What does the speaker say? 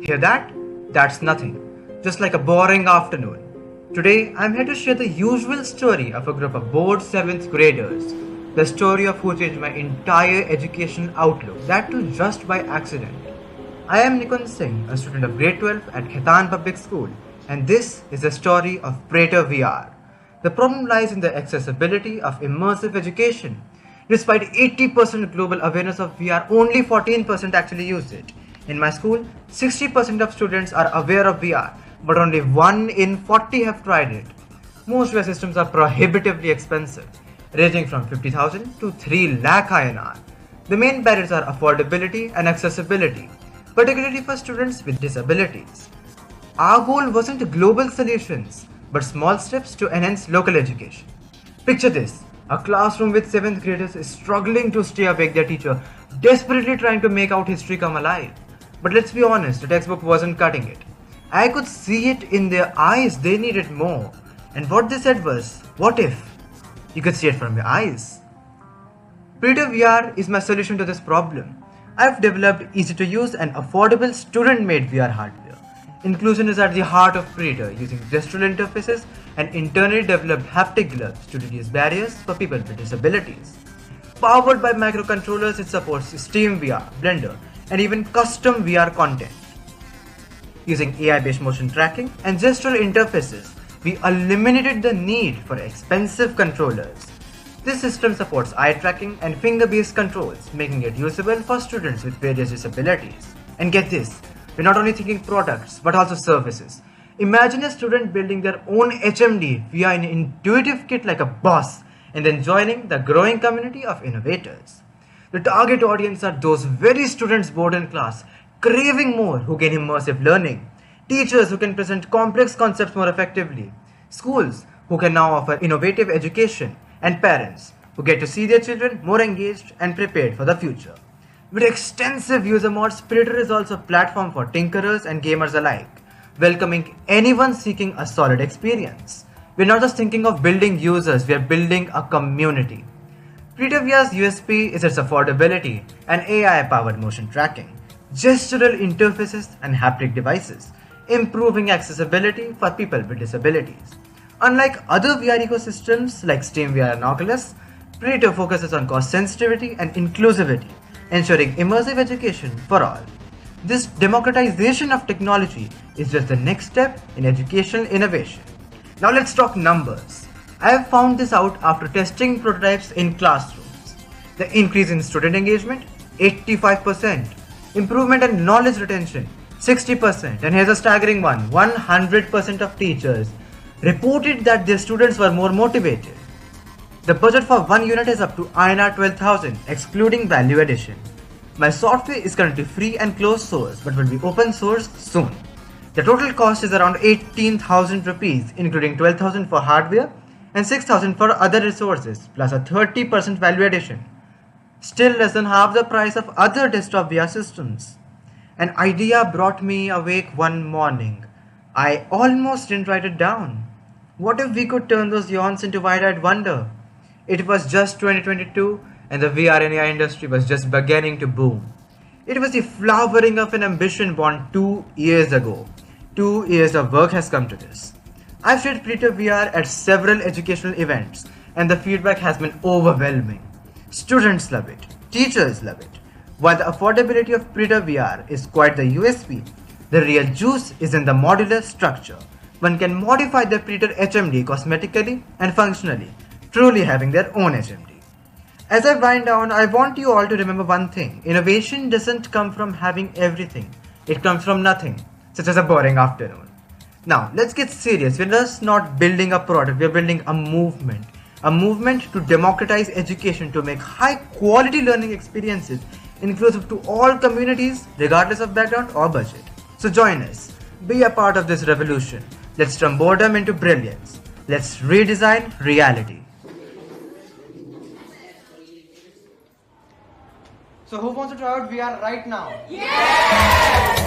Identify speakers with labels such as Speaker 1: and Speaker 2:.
Speaker 1: Hear that? That's nothing. Just like a boring afternoon. Today, I'm here to share the usual story of a group of bored 7th graders. The story of who changed my entire education outlook, that too just by accident. I am Neikunj Singh, a student of grade 12 at Khaitan Public School, and this is the story of Praetor VR. The problem lies in the accessibility of immersive education. Despite 80% global awareness of VR, only 14% actually use it. In my school, 60% of students are aware of VR, but only 1 in 40 have tried it. Most VR systems are prohibitively expensive, ranging from 50,000 to 3 lakh INR. The main barriers are affordability and accessibility, particularly for students with disabilities. Our goal wasn't global solutions, but small steps to enhance local education. Picture this: a classroom with 7th graders is struggling to stay awake, their teacher desperately trying to make out history come alive. But let's be honest, the textbook wasn't cutting it. I could see it in their eyes, they needed more. And what they said was, what if you could see it from your eyes? Praetor VR is my solution to this problem. I've developed easy to use and affordable student made VR hardware. Inclusion is at the heart of Praetor, using gestural interfaces and internally developed haptic gloves to reduce barriers for people with disabilities. Powered by microcontrollers, it supports Steam VR, Blender, and even custom VR content. Using AI-based motion tracking and gestural interfaces, we eliminated the need for expensive controllers. This system supports eye tracking and finger-based controls, making it usable for students with various disabilities. And get this, we're not only thinking products, but also services. Imagine a student building their own HMD via an intuitive kit like a boss, and then joining the growing community of innovators. The target audience are those very students bored in class, craving more, who gain immersive learning, teachers who can present complex concepts more effectively, schools who can now offer innovative education, and parents who get to see their children more engaged and prepared for the future. With extensive user mods, Praetor is also a platform for tinkerers and gamers alike, welcoming anyone seeking a solid experience. We're not just thinking of building users, we're building a community. Praetor VR's USP is its affordability and AI-powered motion tracking, gestural interfaces and haptic devices, improving accessibility for people with disabilities. Unlike other VR ecosystems like Steam VR and Oculus, Praetor focuses on cost sensitivity and inclusivity, ensuring immersive education for all. This democratization of technology is just the next step in educational innovation. Now let's talk numbers. I have found this out after testing prototypes in classrooms. The increase in student engagement, 85%. Improvement in knowledge retention, 60%. And here's a staggering one, 100% of teachers reported that their students were more motivated. The budget for one unit is up to INR 12,000, excluding value addition. My software is currently free and closed source, but will be open source soon. The total cost is around 18,000 rupees, including 12,000 for hardware and 6,000 for other resources, plus a 30% value addition. Still less than half the price of other desktop VR systems. An idea brought me awake one morning. I almost didn't write it down. What if we could turn those yawns into wide-eyed wonder? It was just 2022 and the VR and AI industry was just beginning to boom. It was the flowering of an ambition born 2 years ago. 2 years of work has come to this. I've shared Praetor VR at several educational events and the feedback has been overwhelming. Students love it, teachers love it. While the affordability of Praetor VR is quite the USP, the real juice is in the modular structure. One can modify the Praetor HMD cosmetically and functionally, truly having their own HMD. As I wind down, I want you all to remember one thing. Innovation doesn't come from having everything. It comes from nothing, such as a boring afternoon. Now, let's get serious. We're just not building a product, we're building a movement. A movement to democratize education, to make high quality learning experiences inclusive to all communities, regardless of background or budget. So join us. Be a part of this revolution. Let's turn boredom into brilliance. Let's redesign reality. So who wants to try out VR right now?
Speaker 2: Yes!